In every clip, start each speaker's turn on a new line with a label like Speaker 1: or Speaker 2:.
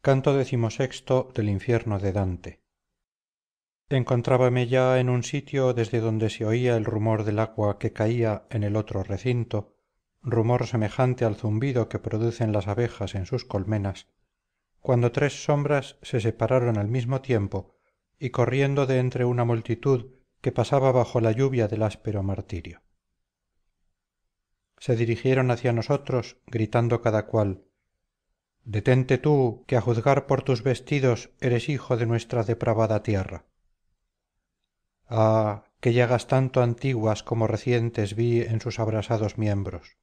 Speaker 1: Canto XVI del infierno de Dante. Encontrábame ya en un sitio desde donde se oía el rumor del agua que caía en el otro recinto, rumor semejante al zumbido que producen las abejas en sus colmenas, cuando tres sombras se separaron al mismo tiempo y corriendo de entre una multitud que pasaba bajo la lluvia del áspero martirio. Se dirigieron hacia nosotros, gritando cada cual: «Detente tú, que a juzgar por tus vestidos eres hijo de nuestra depravada tierra». Ah, qué llagas tanto antiguas como recientes vi en sus abrasados miembros.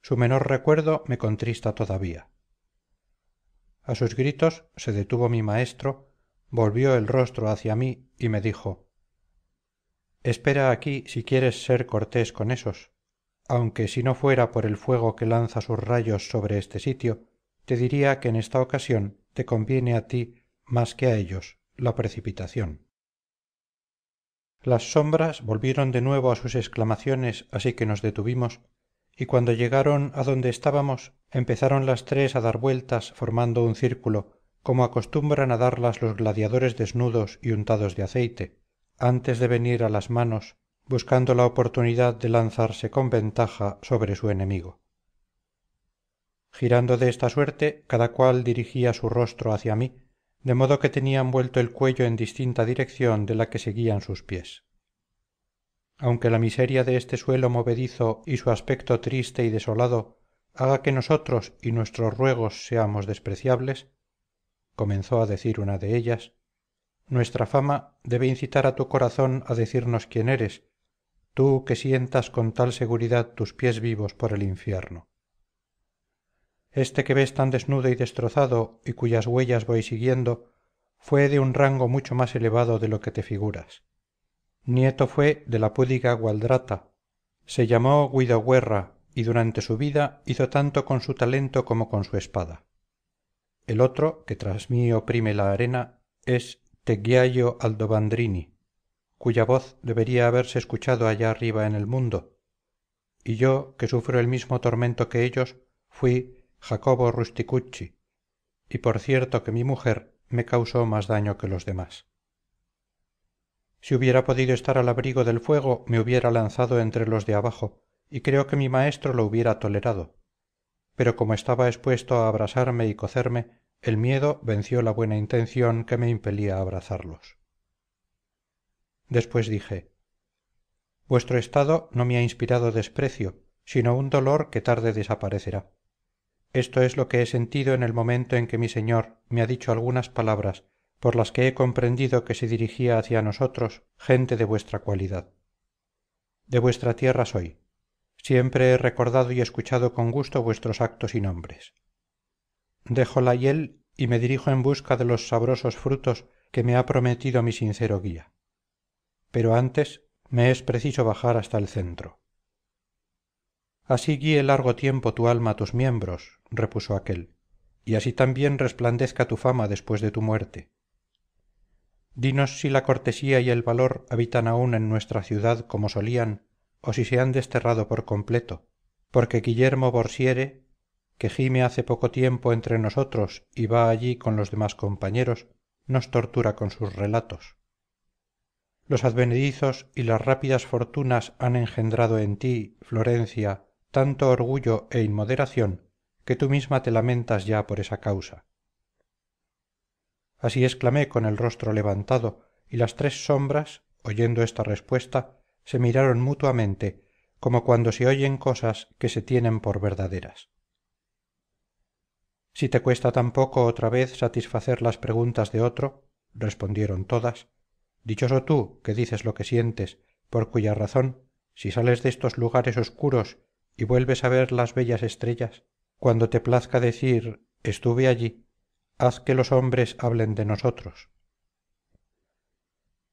Speaker 1: Su menor recuerdo me contrista todavía. A sus gritos se detuvo mi maestro, volvió el rostro hacia mí y me dijo: «Espera aquí si quieres ser cortés con esos, aunque si no fuera por el fuego que lanza sus rayos sobre este sitio, te diría que en esta ocasión te conviene a ti más que a ellos la precipitación». Las sombras volvieron de nuevo a sus exclamaciones así que nos detuvimos, y cuando llegaron a donde estábamos empezaron las tres a dar vueltas formando un círculo como acostumbran a darlas los gladiadores desnudos y untados de aceite, antes de venir a las manos, buscando la oportunidad de lanzarse con ventaja sobre su enemigo. Girando de esta suerte, cada cual dirigía su rostro hacia mí, de modo que tenían vuelto el cuello en distinta dirección de la que seguían sus pies. Aunque la miseria de este suelo movedizo y su aspecto triste y desolado haga que nosotros y nuestros ruegos seamos despreciables, comenzó a decir una de ellas, nuestra fama debe incitar a tu corazón a decirnos quién eres, tú que sientas con tal seguridad tus pies vivos por el infierno. Este que ves tan desnudo y destrozado y cuyas huellas voy siguiendo, fue de un rango mucho más elevado de lo que te figuras. Nieto fue de la púdica Gualdrata, se llamó Guidoguerra y durante su vida hizo tanto con su talento como con su espada. El otro, que tras mí oprime la arena, es Teghiajo Aldovandrini, cuya voz debería haberse escuchado allá arriba en el mundo, y yo, que sufro el mismo tormento que ellos, fui Jacobo Rusticucci, y por cierto que mi mujer me causó más daño que los demás. Si hubiera podido estar al abrigo del fuego me hubiera lanzado entre los de abajo, y creo que mi maestro lo hubiera tolerado, pero como estaba expuesto a abrasarme y cocerme, el miedo venció la buena intención que me impelía a abrazarlos. Después dije: vuestro estado no me ha inspirado desprecio, sino un dolor que tarde desaparecerá. Esto es lo que he sentido en el momento en que mi señor me ha dicho algunas palabras por las que he comprendido que se dirigía hacia nosotros gente de vuestra cualidad. De vuestra tierra soy. Siempre he recordado y escuchado con gusto vuestros actos y nombres. Dejo la hiel y me dirijo en busca de los sabrosos frutos que me ha prometido mi sincero guía. Pero antes me es preciso bajar hasta el centro. Así guíe largo tiempo tu alma tus miembros, repuso aquél, y así también resplandezca tu fama después de tu muerte. Dinos si la cortesía y el valor habitan aún en nuestra ciudad como solían, o si se han desterrado por completo, porque Guillermo Borsiere, que gime hace poco tiempo entre nosotros y va allí con los demás compañeros, nos tortura con sus relatos. Los advenedizos y las rápidas fortunas han engendrado en ti, Florencia, tanto orgullo e inmoderación que tú misma te lamentas ya por esa causa. Así exclamé con el rostro levantado, y las tres sombras, oyendo esta respuesta, se miraron mutuamente, como cuando se oyen cosas que se tienen por verdaderas. Si te cuesta tampoco otra vez satisfacer las preguntas de otro, respondieron todas, dichoso tú que dices lo que sientes, por cuya razón, si sales de estos lugares oscuros y vuelves a ver las bellas estrellas, cuando te plazca decir estuve allí, haz que los hombres hablen de nosotros.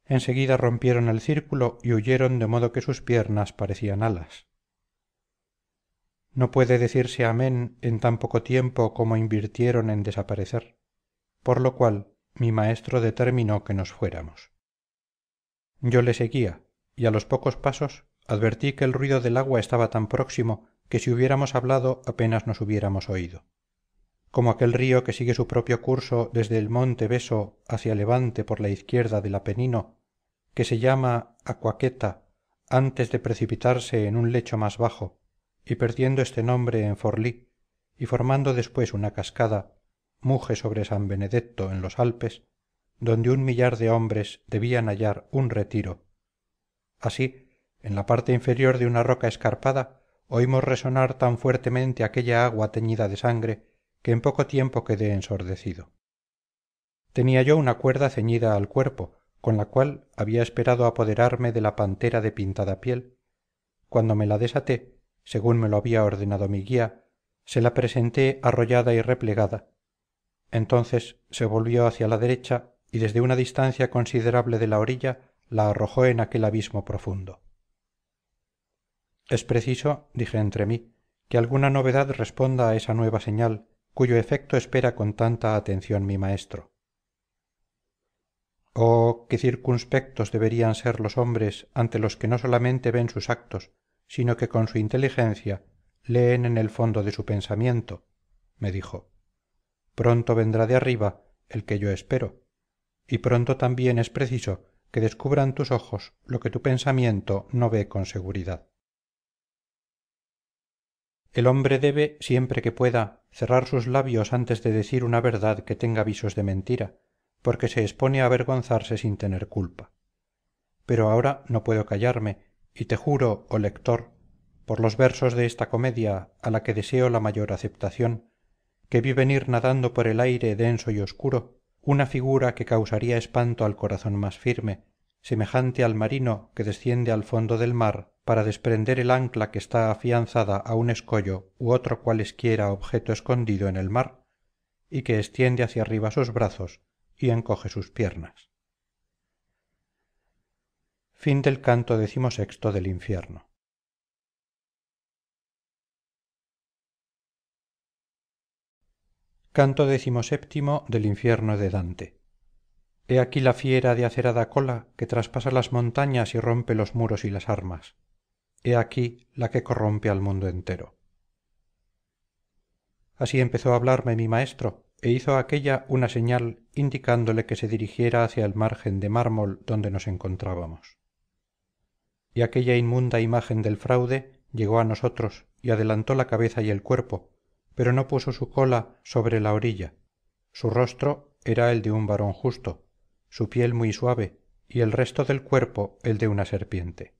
Speaker 1: Enseguida rompieron el círculo y huyeron de modo que sus piernas parecían alas. No puede decirse amén en tan poco tiempo como invirtieron en desaparecer, por lo cual mi maestro determinó que nos fuéramos. Yo le seguía, y a los pocos pasos advertí que el ruido del agua estaba tan próximo que si hubiéramos hablado apenas nos hubiéramos oído. como aquel río que sigue su propio curso desde el monte beso hacia levante por la izquierda del apenino, que se llama aquaqueta antes de precipitarse en un lecho más bajo y perdiendo este nombre en forlí y formando después una cascada, muge sobre San Benedetto en los Alpes, donde 1.000.000 de hombres debían hallar un retiro. Así, en la parte inferior de una roca escarpada, oímos resonar tan fuertemente aquella agua teñida de sangre que en poco tiempo quedé ensordecido. Tenía yo una cuerda ceñida al cuerpo, con la cual había esperado apoderarme de la pantera de pintada piel. Cuando me la desaté, según me lo había ordenado mi guía, se la presenté arrollada y replegada. Entonces se volvió hacia la derecha y desde una distancia considerable de la orilla la arrojó en aquel abismo profundo. Es preciso, dije entre mí, que alguna novedad responda a esa nueva señal, cuyo efecto espera con tanta atención mi maestro. Oh, qué circunspectos deberían ser los hombres ante los que no solamente ven sus actos, sino que con su inteligencia leen en el fondo de su pensamiento, me dijo. Pronto vendrá de arriba el que yo espero, y pronto también es preciso que descubran tus ojos lo que tu pensamiento no ve con seguridad. El hombre debe, siempre que pueda, cerrar sus labios antes de decir una verdad que tenga visos de mentira, porque se expone a avergonzarse sin tener culpa. Pero ahora no puedo callarme, y te juro, oh lector, por los versos de esta comedia, a la que deseo la mayor aceptación, que vi venir nadando por el aire denso y oscuro una figura que causaría espanto al corazón más firme, semejante al marino que desciende al fondo del mar para desprender el ancla que está afianzada a un escollo u otro cualesquiera objeto escondido en el mar, y que extiende hacia arriba sus brazos y encoge sus piernas. Fin del canto XVI del infierno. Canto XVII del infierno de Dante. He aquí la fiera de acerada cola que traspasa las montañas y rompe los muros y las armas. He aquí la que corrompe al mundo entero. Así empezó a hablarme mi maestro, e hizo aquella una señal indicándole que se dirigiera hacia el margen de mármol donde nos encontrábamos. Y aquella inmunda imagen del fraude llegó a nosotros y adelantó la cabeza y el cuerpo, pero no puso su cola sobre la orilla. Su rostro era el de un varón justo, su piel muy suave y el resto del cuerpo el de una serpiente.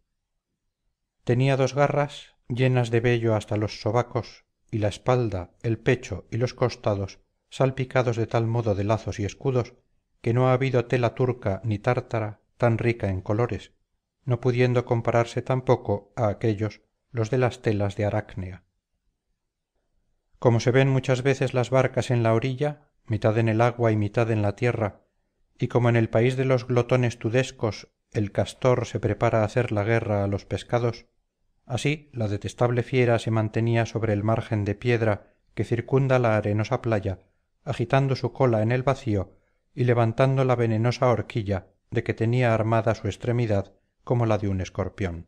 Speaker 1: Tenía 2 garras llenas de vello hasta los sobacos y la espalda, el pecho y los costados salpicados de tal modo de lazos y escudos que no ha habido tela turca ni tártara tan rica en colores, no pudiendo compararse tampoco a aquellos los de las telas de Aracnea. Como se ven muchas veces las barcas en la orilla, mitad en el agua y mitad en la tierra, y como en el país de los glotones tudescos el castor se prepara a hacer la guerra a los pescados, así la detestable fiera se mantenía sobre el margen de piedra que circunda la arenosa playa, agitando su cola en el vacío y levantando la venenosa horquilla de que tenía armada su extremidad como la de un escorpión.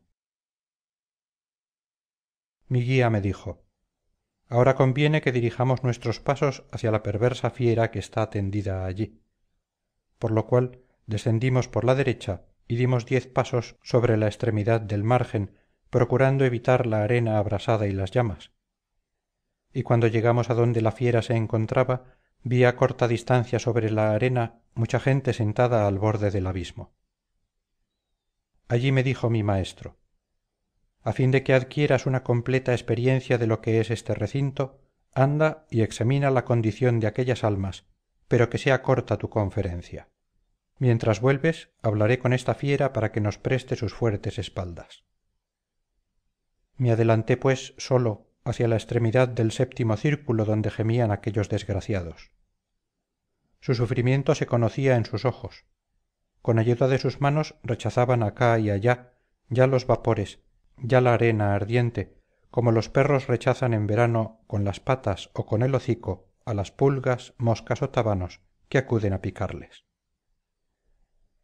Speaker 1: Mi guía me dijo: ahora conviene que dirijamos nuestros pasos hacia la perversa fiera que está tendida allí. Por lo cual descendimos por la derecha y dimos 10 pasos sobre la extremidad del margen, procurando evitar la arena abrasada y las llamas. Y cuando llegamos a donde la fiera se encontraba, vi a corta distancia sobre la arena mucha gente sentada al borde del abismo. Allí me dijo mi maestro: a fin de que adquieras una completa experiencia de lo que es este recinto, anda y examina la condición de aquellas almas, pero que sea corta tu conferencia. Mientras vuelves, hablaré con esta fiera para que nos preste sus fuertes espaldas. Me adelanté, pues, solo hacia la extremidad del 7º círculo donde gemían aquellos desgraciados. Su sufrimiento se conocía en sus ojos. Con ayuda de sus manos rechazaban acá y allá ya los vapores, ya la arena ardiente, como los perros rechazan en verano con las patas o con el hocico a las pulgas, moscas o tabanos que acuden a picarles.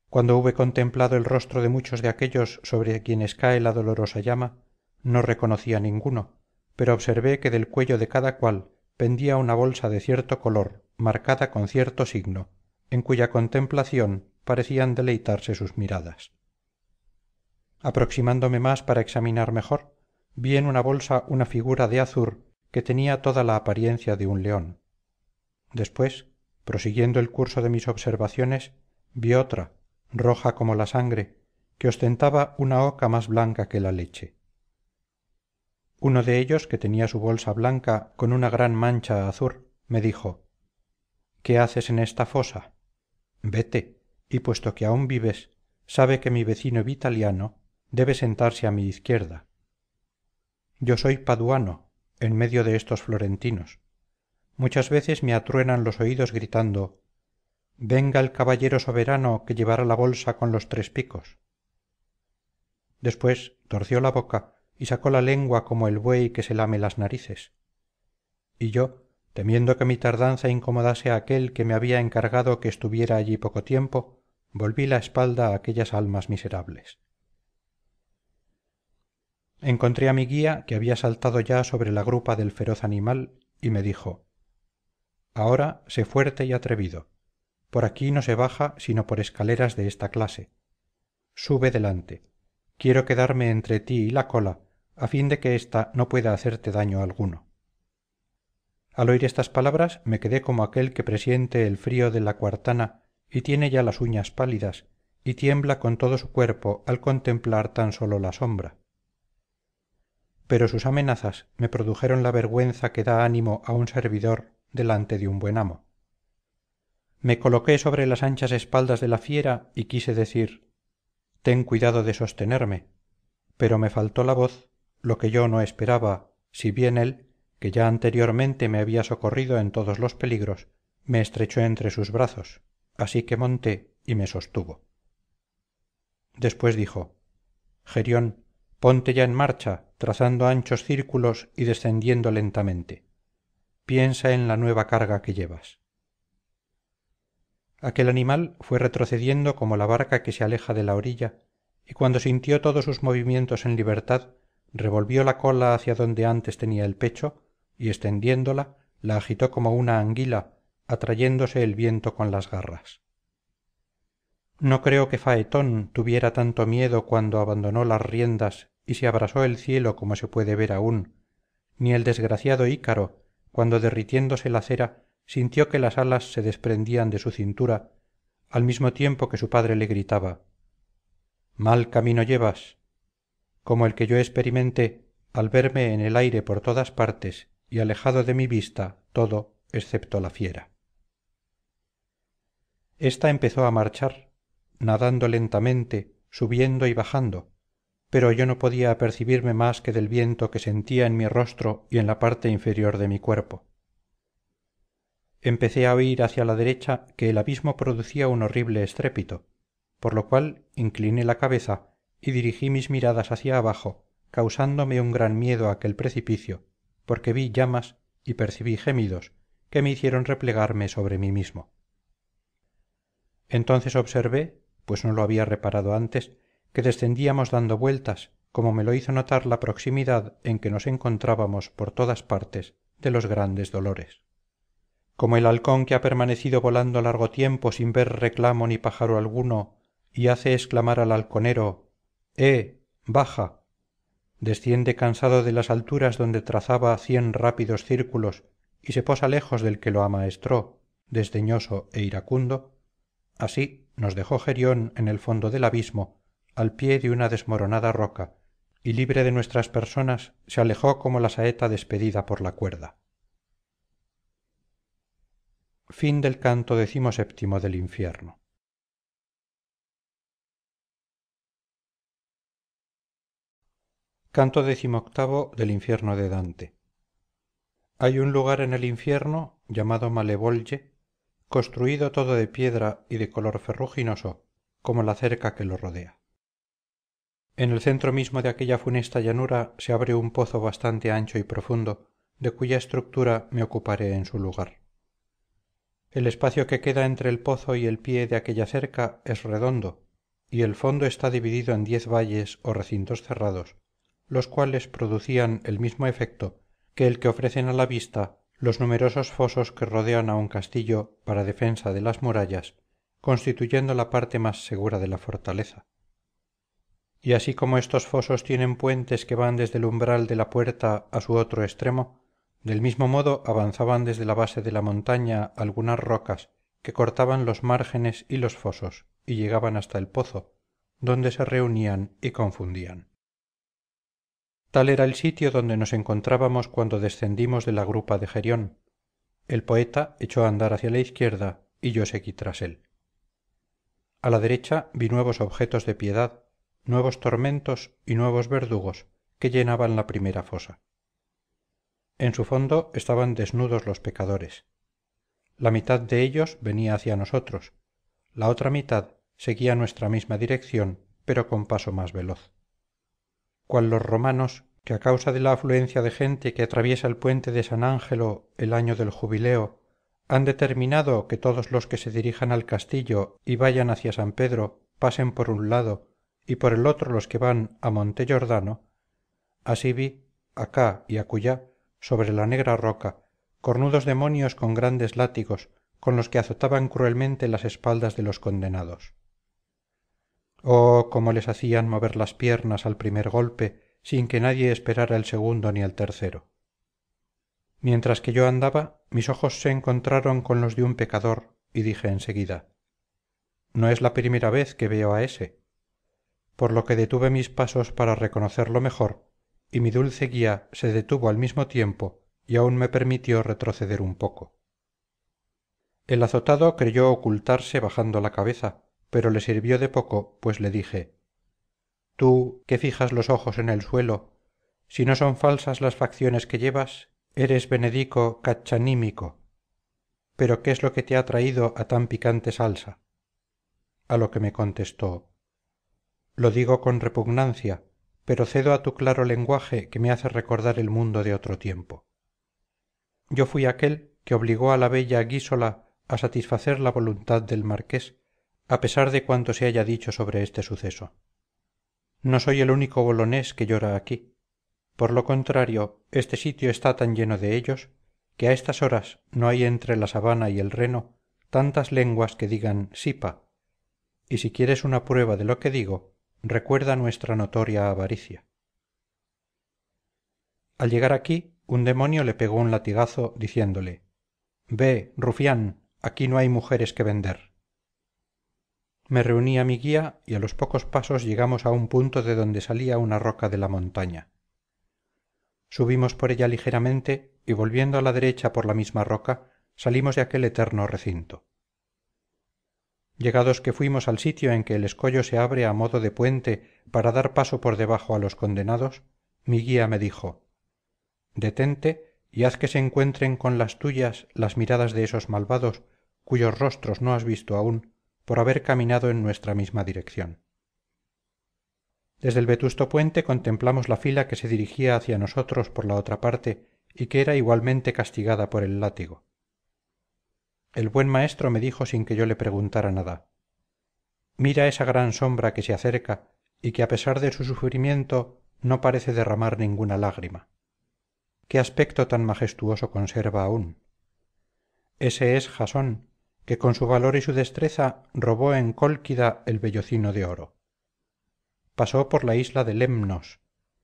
Speaker 1: Cuando hube contemplado el rostro de muchos de aquellos sobre quienes cae la dolorosa llama, no reconocí a ninguno, pero observé que del cuello de cada cual pendía una bolsa de cierto color marcada con cierto signo en cuya contemplación parecían deleitarse sus miradas. Aproximándome más para examinar mejor, vi en una bolsa una figura de azur que tenía toda la apariencia de un león. Después, prosiguiendo el curso de mis observaciones, vi otra, roja como la sangre, que ostentaba una oca más blanca que la leche. Uno de ellos, que tenía su bolsa blanca con una gran mancha azul, me dijo: ¿qué haces en esta fosa? Vete, y puesto que aún vives, sabe que mi vecino vitaliano debe sentarse a mi izquierda. Yo soy paduano, en medio de estos florentinos. Muchas veces me atruenan los oídos gritando: venga el caballero soberano que llevará la bolsa con los 3 picos. Después torció la boca y sacó la lengua como el buey que se lame las narices. Y yo, temiendo que mi tardanza incomodase a aquel que me había encargado que estuviera allí poco tiempo, volví la espalda a aquellas almas miserables. Encontré a mi guía, que había saltado ya sobre la grupa del feroz animal, y me dijo: ahora sé fuerte y atrevido. Por aquí no se baja sino por escaleras de esta clase. Sube delante. Quiero quedarme entre ti y la cola, a fin de que ésta no pueda hacerte daño alguno. Al oír estas palabras me quedé como aquel que presiente el frío de la cuartana y tiene ya las uñas pálidas y tiembla con todo su cuerpo al contemplar tan solo la sombra. Pero sus amenazas me produjeron la vergüenza que da ánimo a un servidor delante de un buen amo. Me coloqué sobre las anchas espaldas de la fiera y quise decir: ten cuidado de sostenerme, pero me faltó la voz, lo que yo no esperaba, si bien él, que ya anteriormente me había socorrido en todos los peligros, me estrechó entre sus brazos, así que monté y me sostuvo. Después dijo: Gerión, ponte ya en marcha, trazando anchos círculos y descendiendo lentamente. Piensa en la nueva carga que llevas. Aquel animal fue retrocediendo como la barca que se aleja de la orilla, y cuando sintió todos sus movimientos en libertad, revolvió la cola hacia donde antes tenía el pecho, y extendiéndola, la agitó como una anguila, atrayéndose el viento con las garras. No creo que Faetón tuviera tanto miedo cuando abandonó las riendas y se abrasó el cielo como se puede ver aún, ni el desgraciado Ícaro, cuando derritiéndose la cera, sintió que las alas se desprendían de su cintura, al mismo tiempo que su padre le gritaba: mal camino llevas, como el que yo experimenté al verme en el aire por todas partes y alejado de mi vista todo excepto la fiera. Esta empezó a marchar, nadando lentamente, subiendo y bajando, pero yo no podía apercibirme más que del viento que sentía en mi rostro y en la parte inferior de mi cuerpo. Empecé a oír hacia la derecha que el abismo producía un horrible estrépito, por lo cual incliné la cabeza y dirigí mis miradas hacia abajo, causándome un gran miedo aquel precipicio, porque vi llamas y percibí gemidos que me hicieron replegarme sobre mí mismo. Entonces observé, pues no lo había reparado antes, que descendíamos dando vueltas, como me lo hizo notar la proximidad en que nos encontrábamos por todas partes de los grandes dolores. Como el halcón que ha permanecido volando largo tiempo sin ver reclamo ni pájaro alguno y hace exclamar al halconero: baja, desciende cansado de las alturas donde trazaba 100 rápidos círculos y se posa lejos del que lo amaestró, desdeñoso e iracundo, así nos dejó Gerión en el fondo del abismo, al pie de una desmoronada roca, y libre de nuestras personas se alejó como la saeta despedida por la cuerda. Fin del canto XVII del infierno. Canto XVIII del infierno de Dante. Hay un lugar en el infierno, llamado Malevolge, construido todo de piedra y de color ferruginoso, como la cerca que lo rodea. En el centro mismo de aquella funesta llanura se abre un pozo bastante ancho y profundo, de cuya estructura me ocuparé en su lugar. El espacio que queda entre el pozo y el pie de aquella cerca es redondo, y el fondo está dividido en 10 valles o recintos cerrados, los cuales producían el mismo efecto que el que ofrecen a la vista los numerosos fosos que rodean a un castillo para defensa de las murallas, constituyendo la parte más segura de la fortaleza. Y así como estos fosos tienen puentes que van desde el umbral de la puerta a su otro extremo, del mismo modo avanzaban desde la base de la montaña algunas rocas que cortaban los márgenes y los fosos y llegaban hasta el pozo, donde se reunían y confundían. Tal era el sitio donde nos encontrábamos cuando descendimos de la grupa de Gerión. El poeta echó a andar hacia la izquierda y yo seguí tras él. A la derecha vi nuevos objetos de piedad, nuevos tormentos y nuevos verdugos que llenaban la primera fosa. En su fondo estaban desnudos los pecadores. La mitad de ellos venía hacia nosotros, la otra mitad seguía nuestra misma dirección, pero con paso más veloz. Cual los romanos, que a causa de la afluencia de gente que atraviesa el puente de San Ángelo el año del jubileo, han determinado que todos los que se dirijan al castillo y vayan hacia San Pedro pasen por un lado y por el otro los que van a Monte Jordano, así vi, acá y acullá, sobre la negra roca, cornudos demonios con grandes látigos, con los que azotaban cruelmente las espaldas de los condenados. Oh, cómo les hacían mover las piernas al primer golpe, sin que nadie esperara el segundo ni el tercero. Mientras que yo andaba, mis ojos se encontraron con los de un pecador, y dije enseguida, no es la primera vez que veo a ese, por lo que detuve mis pasos para reconocerlo mejor, y mi dulce guía se detuvo al mismo tiempo y aún me permitió retroceder un poco. El azotado creyó ocultarse bajando la cabeza, pero le sirvió de poco, pues le dije, tú, que fijas los ojos en el suelo, si no son falsas las facciones que llevas, eres Benedico Caccianímico. Pero ¿qué es lo que te ha traído a tan picante salsa? A lo que me contestó, lo digo con repugnancia, pero cedo a tu claro lenguaje que me hace recordar el mundo de otro tiempo. Yo fui aquel que obligó a la bella Guísola a satisfacer la voluntad del marqués, a pesar de cuanto se haya dicho sobre este suceso. No soy el único bolonés que llora aquí. Por lo contrario, este sitio está tan lleno de ellos que a estas horas no hay entre la sabana y el Reno tantas lenguas que digan sipa, y si quieres una prueba de lo que digo, recuerda nuestra notoria avaricia. Al llegar aquí, un demonio le pegó un latigazo diciéndole, «Ve, rufián, aquí no hay mujeres que vender». Me reuní a mi guía y a los pocos pasos llegamos a un punto de donde salía una roca de la montaña. Subimos por ella ligeramente y volviendo a la derecha por la misma roca, salimos de aquel eterno recinto. Llegados que fuimos al sitio en que el escollo se abre a modo de puente para dar paso por debajo a los condenados, mi guía me dijo, «Detente y haz que se encuentren con las tuyas las miradas de esos malvados, cuyos rostros no has visto aún, por haber caminado en nuestra misma dirección». Desde el vetusto puente contemplamos la fila que se dirigía hacia nosotros por la otra parte y que era igualmente castigada por el látigo. El buen maestro me dijo sin que yo le preguntara nada, «Mira esa gran sombra que se acerca y que a pesar de su sufrimiento no parece derramar ninguna lágrima. ¿Qué aspecto tan majestuoso conserva aún? Ese es Jasón, que con su valor y su destreza robó en Cólquida el vellocino de oro. Pasó por la isla de Lemnos,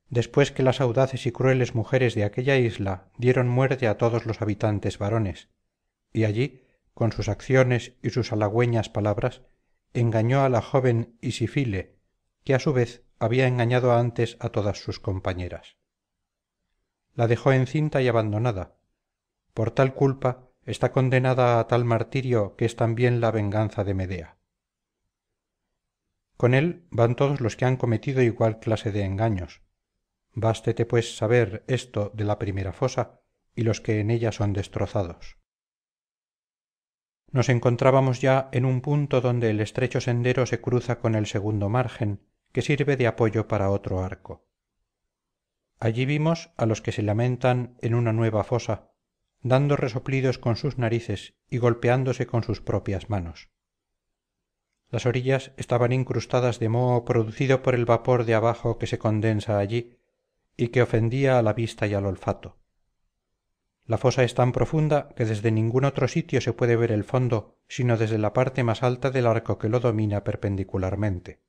Speaker 1: después que las audaces y crueles mujeres de aquella isla dieron muerte a todos los habitantes varones, y allí, con sus acciones y sus halagüeñas palabras, engañó a la joven Isifile, que a su vez había engañado antes a todas sus compañeras. La dejó encinta y abandonada. Por tal culpa está condenada a tal martirio que es también la venganza de Medea. Con él van todos los que han cometido igual clase de engaños. Bástete pues saber esto de la primera fosa y los que en ella son destrozados. Nos encontrábamos ya en un punto donde el estrecho sendero se cruza con el segundo margen, que sirve de apoyo para otro arco. Allí vimos a los que se lamentan en una nueva fosa, dando resoplidos con sus narices y golpeándose con sus propias manos. Las orillas estaban incrustadas de moho producido por el vapor de abajo que se condensa allí y que ofendía a la vista y al olfato. La fosa es tan profunda que desde ningún otro sitio se puede ver el fondo sino desde la parte más alta del arco que lo domina perpendicularmente.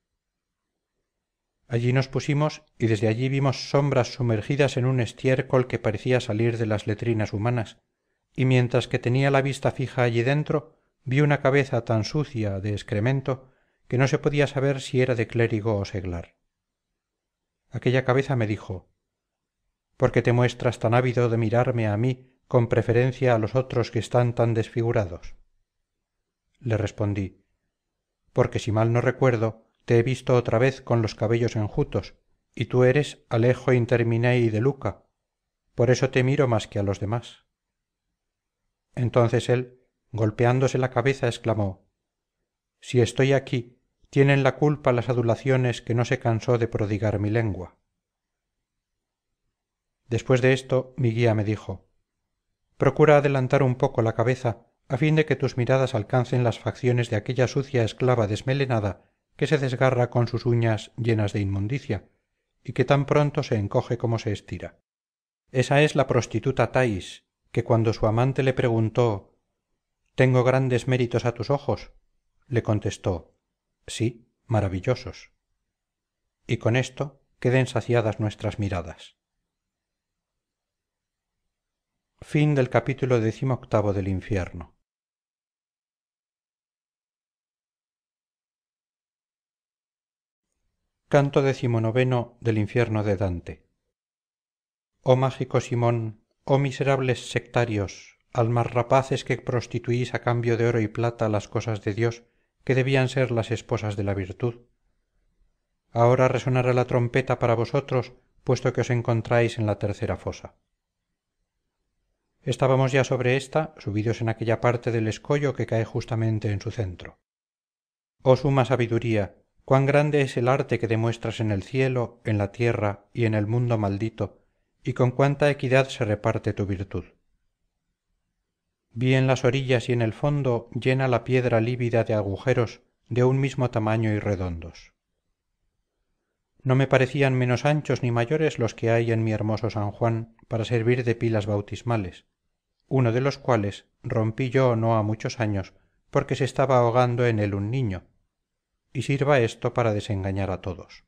Speaker 1: Allí nos pusimos y desde allí vimos sombras sumergidas en un estiércol que parecía salir de las letrinas humanas, y mientras que tenía la vista fija allí dentro, vi una cabeza tan sucia de excremento que no se podía saber si era de clérigo o seglar. Aquella cabeza me dijo: ¿por qué te muestras tan ávido de mirarme a mí con preferencia a los otros que están tan desfigurados? Le respondí: porque si mal no recuerdo, te he visto otra vez con los cabellos enjutos, y tú eres Alejo Interminei de Luca, por eso te miro más que a los demás. Entonces él, golpeándose la cabeza, exclamó: si estoy aquí, tienen la culpa las adulaciones que no se cansó de prodigar mi lengua. Después de esto mi guía me dijo: procura adelantar un poco la cabeza a fin de que tus miradas alcancen las facciones de aquella sucia esclava desmelenada que se desgarra con sus uñas llenas de inmundicia y que tan pronto se encoge como se estira. Esa es la prostituta Thais, que cuando su amante le preguntó: ¿tengo grandes méritos a tus ojos?, le contestó: sí, maravillosos. Y con esto queden saciadas nuestras miradas. Fin del capítulo 18 del Infierno. Canto 19 del Infierno de Dante. Oh mágico Simón, oh miserables sectarios, almas rapaces que prostituís a cambio de oro y plata las cosas de Dios, que debían ser las esposas de la virtud. Ahora resonará la trompeta para vosotros, puesto que os encontráis en la tercera fosa. Estábamos ya sobre ésta, subidos en aquella parte del escollo que cae justamente en su centro. Oh suma sabiduría, cuán grande es el arte que demuestras en el cielo, en la tierra y en el mundo maldito, y con cuánta equidad se reparte tu virtud. Vi en las orillas y en el fondo llena la piedra lívida de agujeros de un mismo tamaño y redondos. No me parecían menos anchos ni mayores los que hay en mi hermoso San Juan para servir de pilas bautismales, uno de los cuales rompí yo no ha muchos años porque se estaba ahogando en él un niño, y sirva esto para desengañar a todos.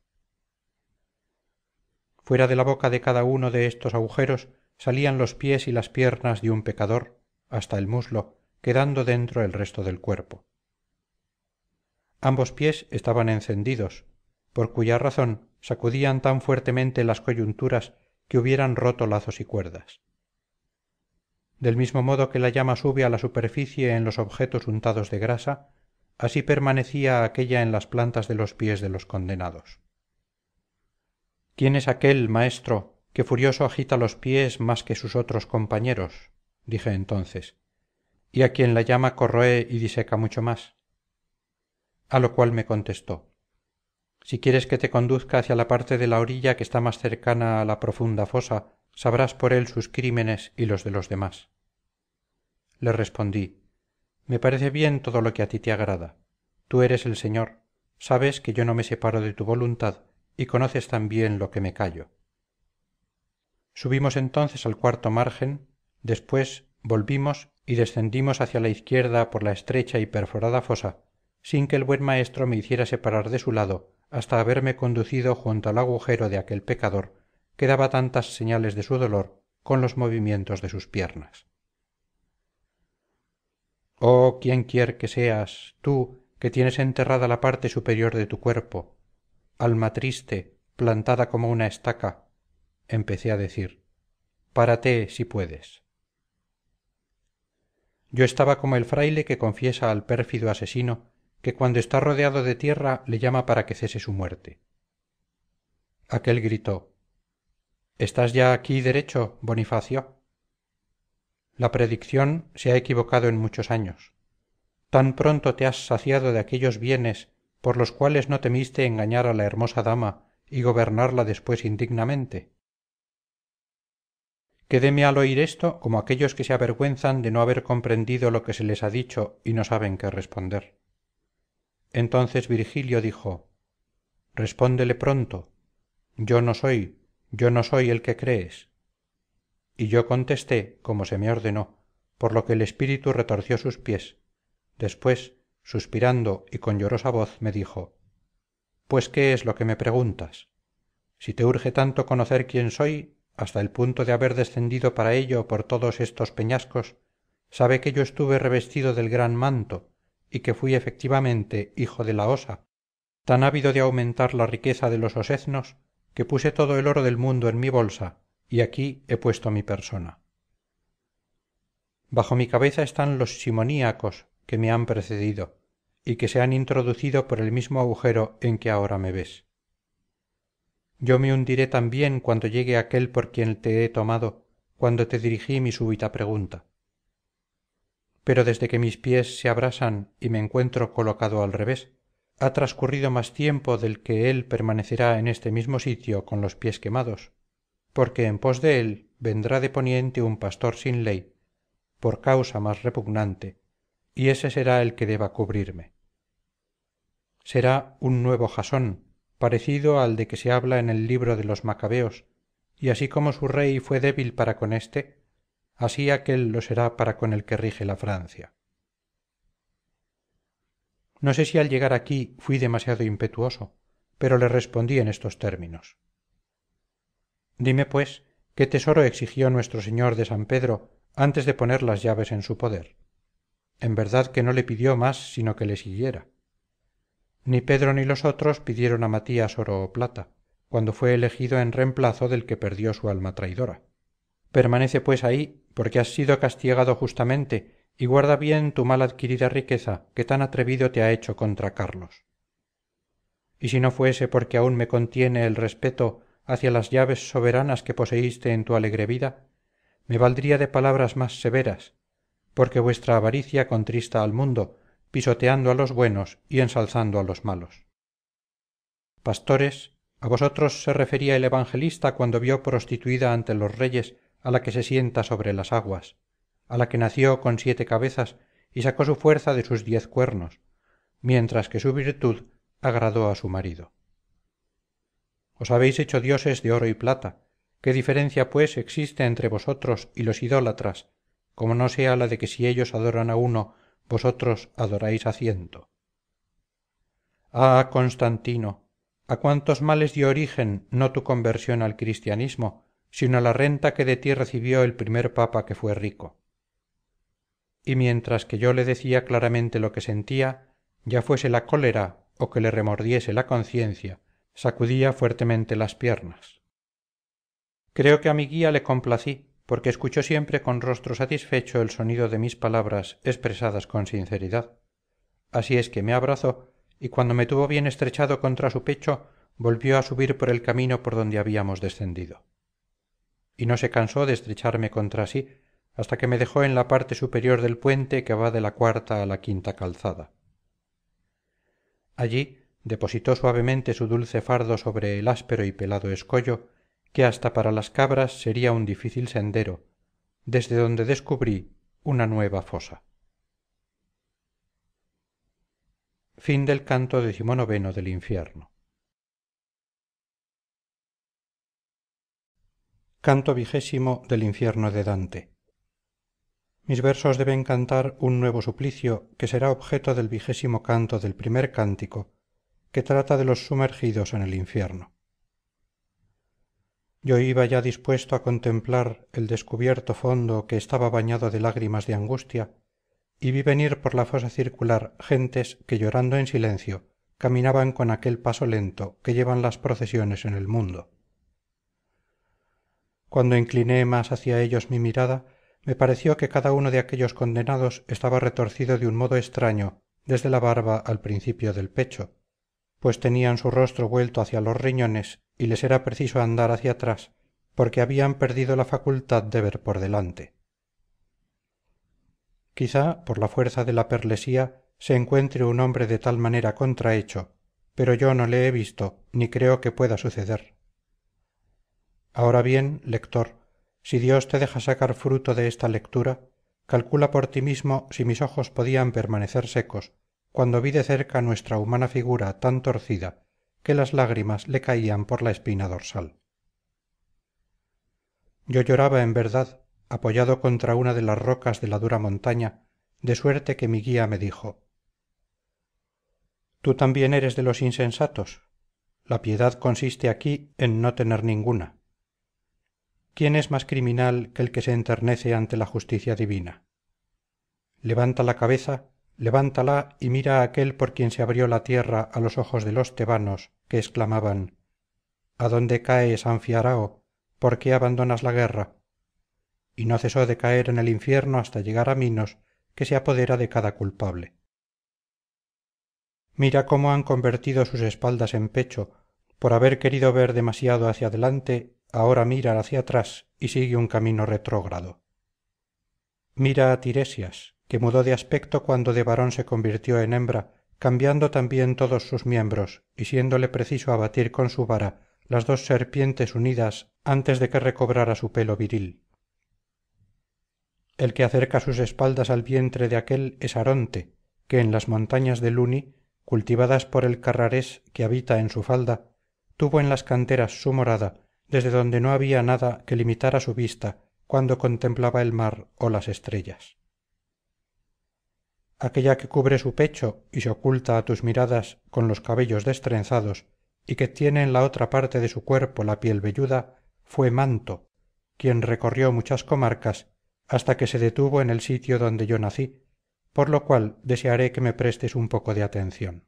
Speaker 1: Fuera de la boca de cada uno de estos agujeros salían los pies y las piernas de un pecador, hasta el muslo, quedando dentro el resto del cuerpo. Ambos pies estaban encendidos, por cuya razón sacudían tan fuertemente las coyunturas que hubieran roto lazos y cuerdas. Del mismo modo que la llama sube a la superficie en los objetos untados de grasa, así permanecía aquella en las plantas de los pies de los condenados. ¿Quién es aquel, maestro, que furioso agita los pies más que sus otros compañeros?, dije entonces, y a quien la llama corroe y diseca mucho más. A lo cual me contestó: si quieres que te conduzca hacia la parte de la orilla que está más cercana a la profunda fosa, sabrás por él sus crímenes y los de los demás. Le respondí: me parece bien todo lo que a ti te agrada. Tú eres el Señor, sabes que yo no me separo de tu voluntad y conoces también lo que me callo. Subimos entonces al cuarto margen, después volvimos y descendimos hacia la izquierda por la estrecha y perforada fosa, sin que el buen maestro me hiciera separar de su lado hasta haberme conducido junto al agujero de aquel pecador que daba tantas señales de su dolor con los movimientos de sus piernas. Oh, quien quier que seas, tú, que tienes enterrada la parte superior de tu cuerpo, alma triste, plantada como una estaca, empecé a decir, párate si puedes. Yo estaba como el fraile que confiesa al pérfido asesino que cuando está rodeado de tierra le llama para que cese su muerte. Aquel gritó: ¿estás ya aquí derecho, Bonifacio? La predicción se ha equivocado en muchos años. Tan pronto te has saciado de aquellos bienes por los cuales no temiste engañar a la hermosa dama y gobernarla después indignamente. Quedéme al oír esto como aquellos que se avergüenzan de no haber comprendido lo que se les ha dicho y no saben qué responder. Entonces Virgilio dijo: respóndele pronto. Yo no soy el que crees. y yo contesté como se me ordenó, por lo que el espíritu retorció sus pies. Después, suspirando y con llorosa voz, me dijo: pues qué es lo que me preguntas. Si te urge tanto conocer quién soy, hasta el punto de haber descendido para ello por todos estos peñascos, sabe que yo estuve revestido del gran manto y que fui efectivamente hijo de la osa, tan ávido de aumentar la riqueza de los oseznos, que puse todo el oro del mundo en mi bolsa, y aquí he puesto mi persona. Bajo mi cabeza están los simoníacos que me han precedido, y que se han introducido por el mismo agujero en que ahora me ves. Yo me hundiré también cuando llegue aquel por quien te he tomado, cuando te dirigí mi súbita pregunta. Pero desde que mis pies se abrasan y me encuentro colocado al revés, ha transcurrido más tiempo del que él permanecerá en este mismo sitio con los pies quemados, porque en pos de él vendrá de poniente un pastor sin ley, por causa más repugnante, y ese será el que deba cubrirme. Será un nuevo Jasón, parecido al de que se habla en el libro de los Macabeos, y así como su rey fue débil para con éste, así aquél lo será para con el que rige la Francia. No sé si al llegar aquí fui demasiado impetuoso, pero le respondí en estos términos: dime, pues, qué tesoro exigió nuestro señor de San Pedro antes de poner las llaves en su poder. En verdad que no le pidió más sino que le siguiera. Ni Pedro ni los otros pidieron a Matías oro o plata, cuando fue elegido en reemplazo del que perdió su alma traidora. Permanece pues ahí, porque has sido castigado justamente, y guarda bien tu mal adquirida riqueza que tan atrevido te ha hecho contra Carlos. Y si no fuese porque aún me contiene el respeto hacia las llaves soberanas que poseíste en tu alegre vida, me valdría de palabras más severas, porque vuestra avaricia contrista al mundo, pisoteando a los buenos y ensalzando a los malos. Pastores, a vosotros se refería el evangelista cuando vio prostituida ante los reyes a la que se sienta sobre las aguas, a la que nació con 7 cabezas y sacó su fuerza de sus 10 cuernos, mientras que su virtud agradó a su marido. Os habéis hecho dioses de oro y plata. ¿Qué diferencia, pues, existe entre vosotros y los idólatras, como no sea la de que si ellos adoran a uno, vosotros adoráis a 100? Ah, Constantino, ¿a cuántos males dio origen no tu conversión al cristianismo, sino la renta que de ti recibió el primer papa que fue rico? Y mientras que yo le decía claramente lo que sentía, ya fuese la cólera o que le remordiese la conciencia, sacudía fuertemente las piernas. Creo que a mi guía le complací, porque escuchó siempre con rostro satisfecho el sonido de mis palabras expresadas con sinceridad. Así es que me abrazó, y cuando me tuvo bien estrechado contra su pecho, volvió a subir por el camino por donde habíamos descendido. Y no se cansó de estrecharme contra sí, hasta que me dejó en la parte superior del puente que va de la 4ª a la 5ª calzada. Allí depositó suavemente su dulce fardo sobre el áspero y pelado escollo, que hasta para las cabras sería un difícil sendero, desde donde descubrí una nueva fosa. Fin del canto XIX del infierno. Canto 20 del infierno de Dante. Mis versos deben cantar un nuevo suplicio que será objeto del 20 canto del primer cántico, que trata de los sumergidos en el infierno. Yo iba ya dispuesto a contemplar el descubierto fondo que estaba bañado de lágrimas de angustia, y vi venir por la fosa circular gentes que llorando en silencio caminaban con aquel paso lento que llevan las procesiones en el mundo. Cuando incliné más hacia ellos mi mirada, me pareció que cada uno de aquellos condenados estaba retorcido de un modo extraño desde la barba al principio del pecho, pues tenían su rostro vuelto hacia los riñones y les era preciso andar hacia atrás, porque habían perdido la facultad de ver por delante. Quizá por la fuerza de la perlesía se encuentre un hombre de tal manera contrahecho, pero yo no le he visto ni creo que pueda suceder. Ahora bien, lector, si Dios te deja sacar fruto de esta lectura, calcula por ti mismo si mis ojos podían permanecer secos cuando vi de cerca nuestra humana figura tan torcida que las lágrimas le caían por la espina dorsal. yo lloraba en verdad apoyado contra una de las rocas de la dura montaña, de suerte que mi guía me dijo: tú también eres de los insensatos. La piedad consiste aquí en no tener ninguna. ¿Quién es más criminal que el que se enternece ante la justicia divina? Levanta la cabeza, levántala y mira a aquel por quien se abrió la tierra a los ojos de los tebanos, que exclamaban: ¿a dónde caes, anfiarao? ¿Por qué abandonas la guerra? Y no cesó de caer en el infierno hasta llegar a Minos, que se apodera de cada culpable. Mira cómo han convertido sus espaldas en pecho, por haber querido ver demasiado hacia adelante, ahora mira hacia atrás y sigue un camino retrógrado. Mira a Tiresias, que mudó de aspecto cuando de varón se convirtió en hembra, cambiando también todos sus miembros, y siéndole preciso abatir con su vara las dos serpientes unidas antes de que recobrara su pelo viril. El que acerca sus espaldas al vientre de aquél es Aronte, que en las montañas de Luni, cultivadas por el carrarés que habita en su falda, tuvo en las canteras su morada, desde donde no había nada que limitara su vista cuando contemplaba el mar o las estrellas. Aquella que cubre su pecho y se oculta a tus miradas con los cabellos destrenzados y que tiene en la otra parte de su cuerpo la piel velluda, fue Manto, quien recorrió muchas comarcas hasta que se detuvo en el sitio donde yo nací, por lo cual desearé que me prestes un poco de atención.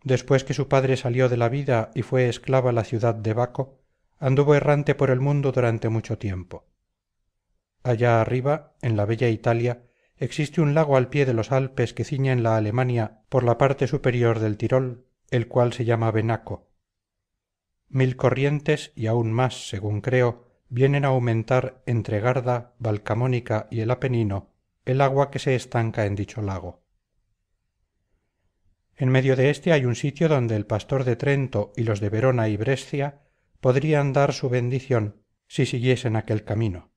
Speaker 1: Después que su padre salió de la vida y fue esclava la ciudad de Baco, anduvo errante por el mundo durante mucho tiempo. Allá arriba, en la bella Italia, existe un lago al pie de los Alpes que ciñen la Alemania por la parte superior del Tirol, el cual se llama Benaco. 1000 corrientes y aún más, según creo, vienen a aumentar entre Garda, Valcamónica y el Apenino el agua que se estanca en dicho lago. En medio de este hay un sitio donde el pastor de Trento y los de Verona y Brescia podrían dar su bendición si siguiesen aquel camino.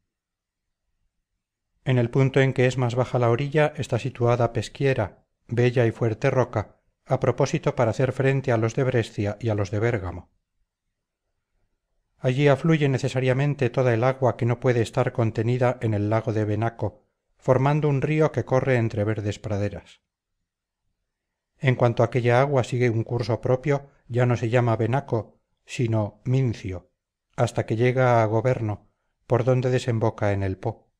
Speaker 1: En el punto en que es más baja la orilla está situada Peschiera, bella y fuerte roca, a propósito para hacer frente a los de Brescia y a los de Bérgamo. Allí afluye necesariamente toda el agua que no puede estar contenida en el lago de Benaco, formando un río que corre entre verdes praderas. En cuanto aquella agua sigue un curso propio, ya no se llama Benaco, sino Mincio, hasta que llega a Goberno, por donde desemboca en el Po.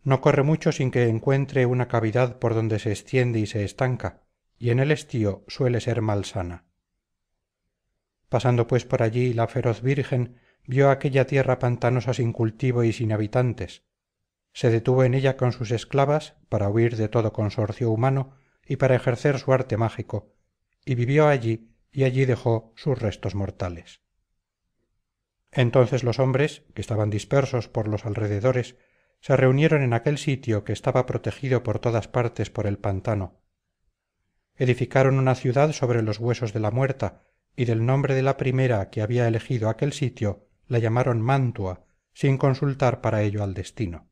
Speaker 1: No corre mucho sin que encuentre una cavidad por donde se extiende y se estanca, y en el estío suele ser malsana. Pasando pues por allí la feroz Virgen vio aquella tierra pantanosa sin cultivo y sin habitantes. Se detuvo en ella con sus esclavas para huir de todo consorcio humano y para ejercer su arte mágico, y vivió allí y allí dejó sus restos mortales. Entonces los hombres, que estaban dispersos por los alrededores, se reunieron en aquel sitio que estaba protegido por todas partes por el pantano. Edificaron una ciudad sobre los huesos de la muerta, y del nombre de la primera que había elegido aquel sitio la llamaron Mantua, sin consultar para ello al destino.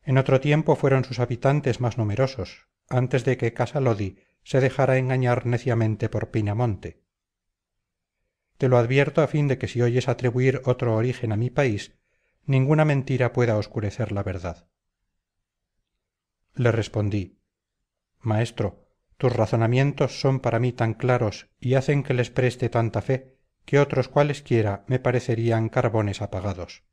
Speaker 1: En otro tiempo fueron sus habitantes más numerosos, antes de que Casalodi se dejara engañar neciamente por Pinamonte. Te lo advierto a fin de que si oyes atribuir otro origen a mi país, ninguna mentira pueda oscurecer la verdad. Le respondí: Maestro, tus razonamientos son para mí tan claros y hacen que les preste tanta fe que otros cualesquiera me parecerían carbones apagados.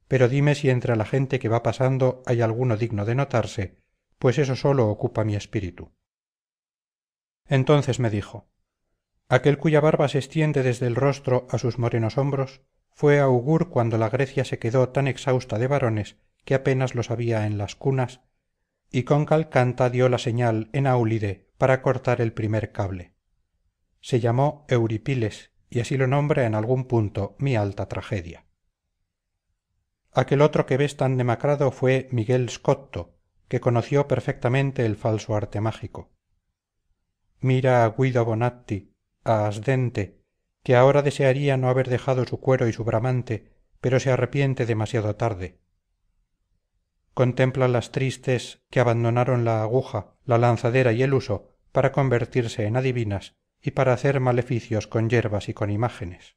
Speaker 1: Pero dime si entre la gente que va pasando hay alguno digno de notarse, pues eso solo ocupa mi espíritu. Entonces me dijo: aquel cuya barba se extiende desde el rostro a sus morenos hombros fue augur cuando la Grecia se quedó tan exhausta de varones que apenas los había en las cunas, y con Calcanta dio la señal en Áulide para cortar el primer cable. Se llamó Euripiles, y así lo nombra en algún punto mi alta tragedia. Aquel otro que ves tan demacrado fue Miguel Scotto, que conoció perfectamente el falso arte mágico. Mira a Guido Bonatti, a Asdente, que ahora desearía no haber dejado su cuero y su bramante, pero se arrepiente demasiado tarde. Contempla las tristes que abandonaron la aguja, la lanzadera y el uso para convertirse en adivinas y para hacer maleficios con yerbas y con imágenes.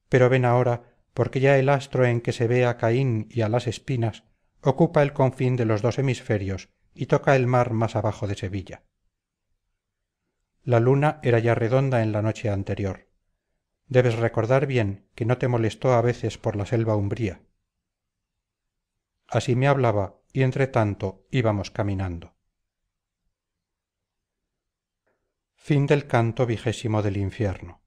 Speaker 1: Pero ven ahora, porque ya el astro en que se ve a Caín y a las espinas ocupa el confín de los dos hemisferios y toca el mar más abajo de Sevilla. La luna era ya redonda en la noche anterior. Debes recordar bien que no te molestó a veces por la selva umbría. Así me hablaba y entre tanto íbamos caminando. Canto XX del Infierno.